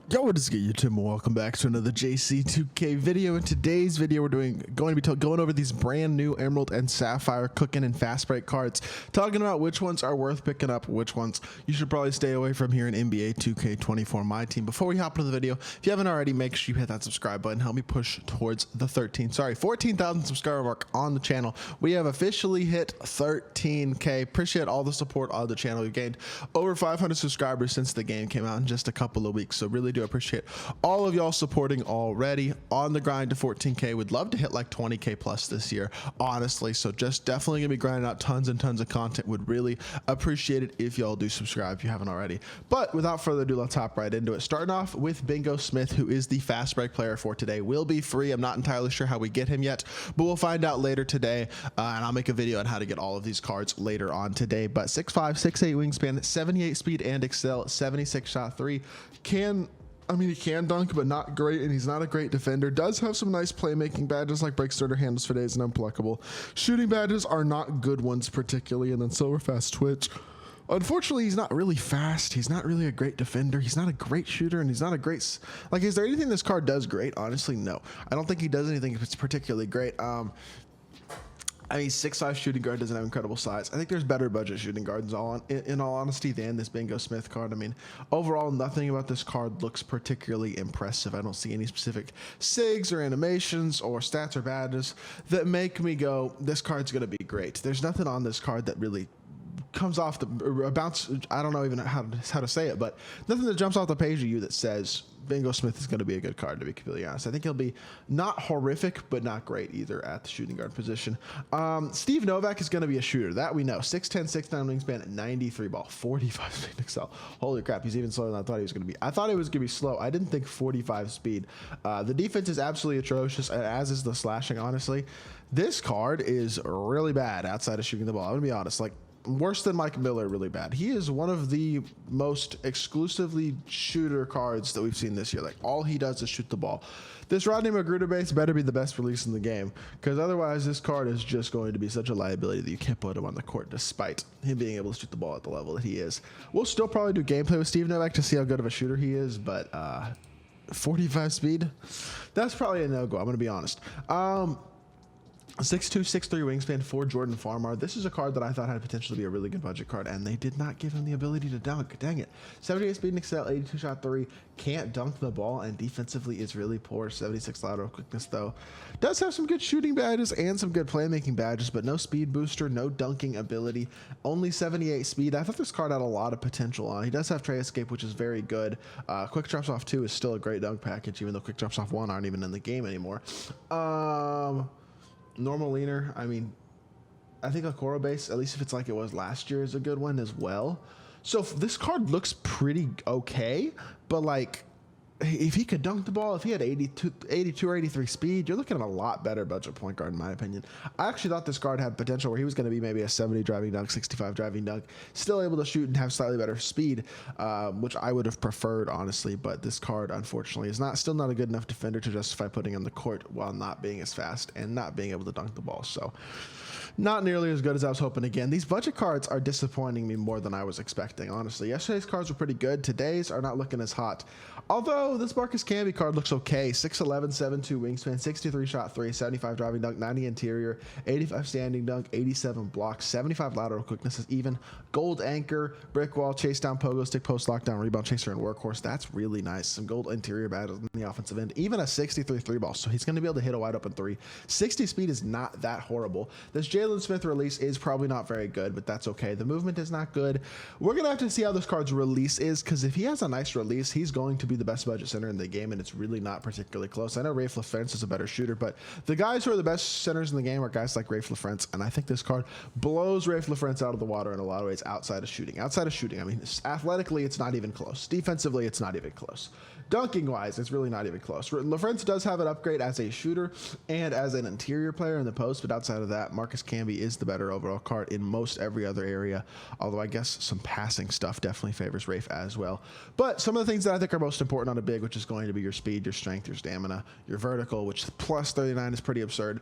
Yo, what is good, YouTube? Welcome back to another JC2K video. In today's video, we're going to be going over these brand new Emerald and Sapphire Cookin and Fast Break cards, talking about which ones are worth picking up, which ones you should probably stay away from here in NBA 2K24 MyTEAM. Before we hop into the video, if you haven't already, make sure you hit that subscribe button. Help me push towards the 14,000 subscriber mark on the channel. We have officially hit 13K. Appreciate all the support on the channel. We've gained over 500 subscribers since the game came out in just a couple of weeks, so really do appreciate all of y'all supporting already. On the grind to 14K. Would love to hit like 20K plus this year, honestly, so just definitely gonna be grinding out tons and tons of content. Would really appreciate it if y'all do subscribe if you haven't already. But without further ado, let's hop right into it. Starting off with Bingo Smith, who is the fast break player for today. Will be free. I'm not entirely sure how we get him yet, but we'll find out later today, and I'll make a video on how to get all of these cards later on today. But 6'5", 6'8" wingspan, 78 speed and excel, 76 shot three. He can dunk, but not great, and he's not a great defender. Does have some nice playmaking badges like break starter, handles for days, and unpluckable. Shooting badges are not good ones particularly, and then silver fast twitch. Unfortunately, he's not really fast. He's not really a great defender. He's not a great shooter, and he's not a great... Like, is there anything this card does great? Honestly, no. I don't think he does anything if it's particularly great. 6'5" shooting guard doesn't have incredible size. I think there's better budget shooting guards in all honesty than this Bingo Smith card. Overall, nothing about this card looks particularly impressive. I don't see any specific SIGs or animations or stats or badges that make me go, this card's going to be great. There's nothing on this card that really comes off the bounce. I don't know even how to say it, but nothing that jumps off the page of you that says Bingo Smith is going to be a good card, to be completely honest. I think he'll be not horrific, but not great either at the shooting guard position. Steve Novak is going to be a shooter. That we know. 6'10", 6'9" wingspan, 93 ball, 45 speed excel. Holy crap, he's even slower than I thought he was going to be. I thought he was going to be slow. I didn't think 45 speed. The defense is absolutely atrocious, as is the slashing, honestly. This card is really bad outside of shooting the ball. I'm going to be honest. Like, worse than Mike Miller, really bad. He is one of the most exclusively shooter cards that we've seen this year. Like, all he does is shoot the ball. This Rodney Magruder base better be the best release in the game, because otherwise this card is just going to be such a liability that you can't put him on the court despite him being able to shoot the ball at the level that he is. We'll still probably do gameplay with Steve Novak to see how good of a shooter he is, but 45 speed, that's probably a no-go. I'm going to be honest. 6'2", 6'3" wingspan for Jordan Farmar. This is a card that I thought had potential to be a really good budget card, and they did not give him the ability to dunk. Dang it. 78 speed and excel, 82 shot three. Can't dunk the ball, and defensively is really poor. 76 lateral quickness, though. Does have some good shooting badges and some good playmaking badges, but no speed booster, no dunking ability. Only 78 speed. I thought this card had a lot of potential. He does have tray escape, which is very good. Quick drops off 2 is still a great dunk package, even though quick drops off 1 aren't even in the game anymore. Normal leaner, I think a Koro base, at least if it's like it was last year, is a good one as well. So this card looks pretty okay, but like, if he could dunk the ball, if he had 82 or 83 speed, you're looking at a lot better budget point guard in my opinion. I actually thought this card had potential where he was going to be maybe a 70 driving dunk, 65 driving dunk, still able to shoot and have slightly better speed, which I would have preferred, honestly. But this card, unfortunately, is still not a good enough defender to justify putting on the court while not being as fast and not being able to dunk the ball. So not nearly as good as I was hoping. Again, these budget cards are disappointing me more than I was expecting, honestly. Yesterday's cards were pretty good. Today's are not looking as hot. Although this Marcus Camby card looks okay. 6'11", 7'2" wingspan, 63 shot three, 75 driving dunk, 90 interior, 85 standing dunk, 87 blocks, 75 lateral quickness is even. Gold anchor, brick wall, chase down, pogo stick, post lockdown, rebound chaser, and workhorse. That's really nice. Some gold interior badges in the offensive end. Even a 63 three ball, so he's going to be able to hit a wide open three. 60 speed is not that horrible. This Jalen Smith release is probably not very good, but that's okay. The movement is not good. We're going to have to see how this card's release is, because if he has a nice release, he's going to be the best budget center in the game, and it's really not particularly close. I know Rafe LaFrance is a better shooter, but the guys who are the best centers in the game are guys like Rafe LaFrance, and I think this card blows Rafe LaFrance out of the water in a lot of ways outside of shooting. Athletically, it's not even close. Defensively, it's not even close. Dunking-wise, it's really not even close. LaFrance does have an upgrade as a shooter and as an interior player in the post, but outside of that, Marcus Camby is the better overall card in most every other area, although I guess some passing stuff definitely favors Rafe as well. But some of the things that I think are most important on a big, which is going to be your speed, your strength, your stamina, your vertical, which plus 39 is pretty absurd.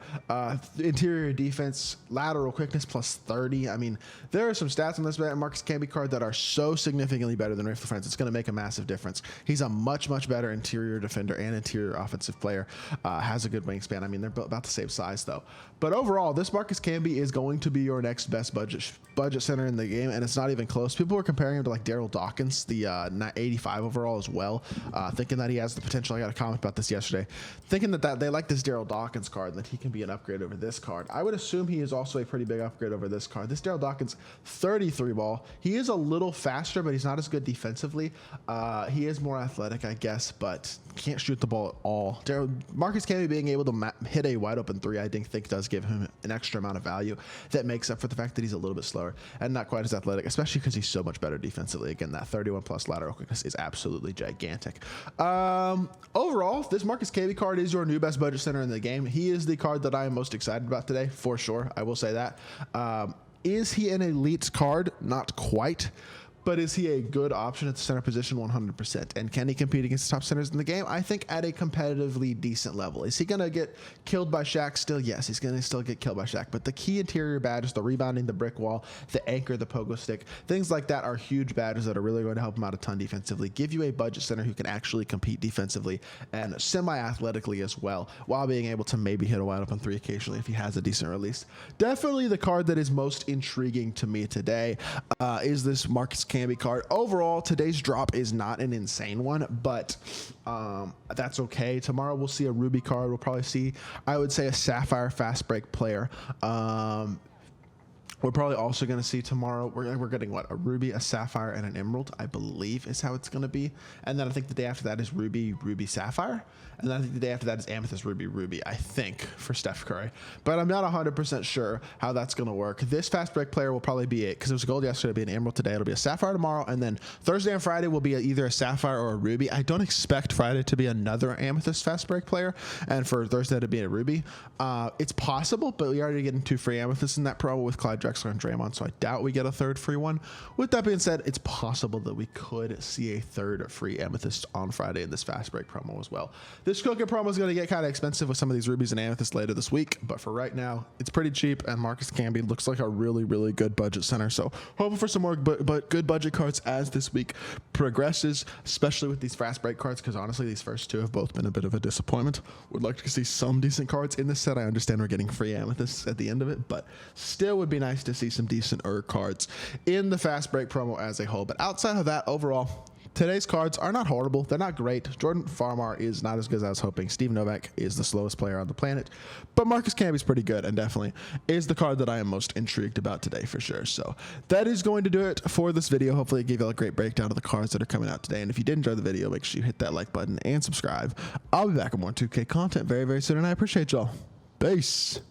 Interior defense, lateral quickness plus 30. I mean, there are some stats on this Marcus Camby card that are so significantly better than Rift Defense. It's going to make a massive difference. He's a much, much better interior defender and interior offensive player. Has a good wingspan. I mean, they're about the same size though. But overall, this Marcus Camby is going to be your next best budget center in the game, and it's not even close. People were comparing him to like Daryl Dawkins, the 85 overall as well, thinking that he has the potential. I got a comment about this yesterday, thinking that they like this Daryl Dawkins card and that he can be an upgrade over this card. I would assume he is also a pretty big upgrade over this card. This Daryl Dawkins, 33 ball. He is a little faster, but he's not as good defensively. He is more athletic, I guess, but can't shoot the ball at all. Marcus Camby being able to hit a wide open three, I think does give him an extra amount of value that makes up for the fact that he's a little bit slower and not quite as athletic, especially because he's so much better defensively. Again, that 31 plus lateral quickness is absolutely gigantic. Overall, this Marcus Camby card is your new best budget center in the game. He is the card that I am most excited about today, for sure. I will say that. Is he an elite card? Not quite. But is he a good option at the center position? 100%. And can he compete against the top centers in the game? I think at a competitively decent level. Is he going to get killed by Shaq still? Yes, he's going to still get killed by Shaq. But the key interior badges, the rebounding, the brick wall, the anchor, the pogo stick, things like that are huge badges that are really going to help him out a ton defensively. Give you a budget center who can actually compete defensively and semi-athletically as well, while being able to maybe hit a wide open three occasionally if he has a decent release. Definitely the card that is most intriguing to me today is this Marcus Camby card. Overall, today's drop is not an insane one, but that's okay. Tomorrow we'll see a Ruby card. We'll probably see, I would say, a Sapphire fast break player. We're probably also going to see tomorrow, we're getting what? A Ruby, a Sapphire, and an Emerald, I believe is how it's going to be. And then I think the day after that is Ruby, Sapphire. And then I think the day after that is Amethyst, Ruby, I think, for Steph Curry. But I'm not 100% sure how that's going to work. This fast break player will probably be it, because it was a gold yesterday, it'll be an Emerald today, it'll be a Sapphire tomorrow, and then Thursday and Friday will be either a Sapphire or a Ruby. I don't expect Friday to be another Amethyst fast break player, and for Thursday to be a Ruby. It's possible, but we already getting 2 free Amethysts in that promo with Clyde Drexler and Draymond, so I doubt we get a third free one. With that being said, it's possible that we could see a third free Amethyst on Friday in this fast break promo as well. This COOKIN promo is going to get kind of expensive with some of these Rubies and Amethysts later this week, but for right now, it's pretty cheap, and Marcus Camby looks like a really, really good budget center. So hoping for some more but good budget cards as this week progresses, especially with these fast break cards, because honestly, these first two have both been a bit of a disappointment. Would like to see some decent cards in this set. I understand we're getting free Amethysts at the end of it, but still would be nice to see some decent cards in the fast break promo as a whole. But outside of that, overall, today's cards are not horrible. They're not great. Jordan Farmar is not as good as I was hoping. Steve Novak is the slowest player on the planet. But Marcus Camby is pretty good and definitely is the card that I am most intrigued about today for sure. So that is going to do it for this video. Hopefully it gave you a great breakdown of the cards that are coming out today. And if you did enjoy the video, make sure you hit that like button and subscribe. I'll be back with more 2K content very, very soon, and I appreciate y'all. Peace.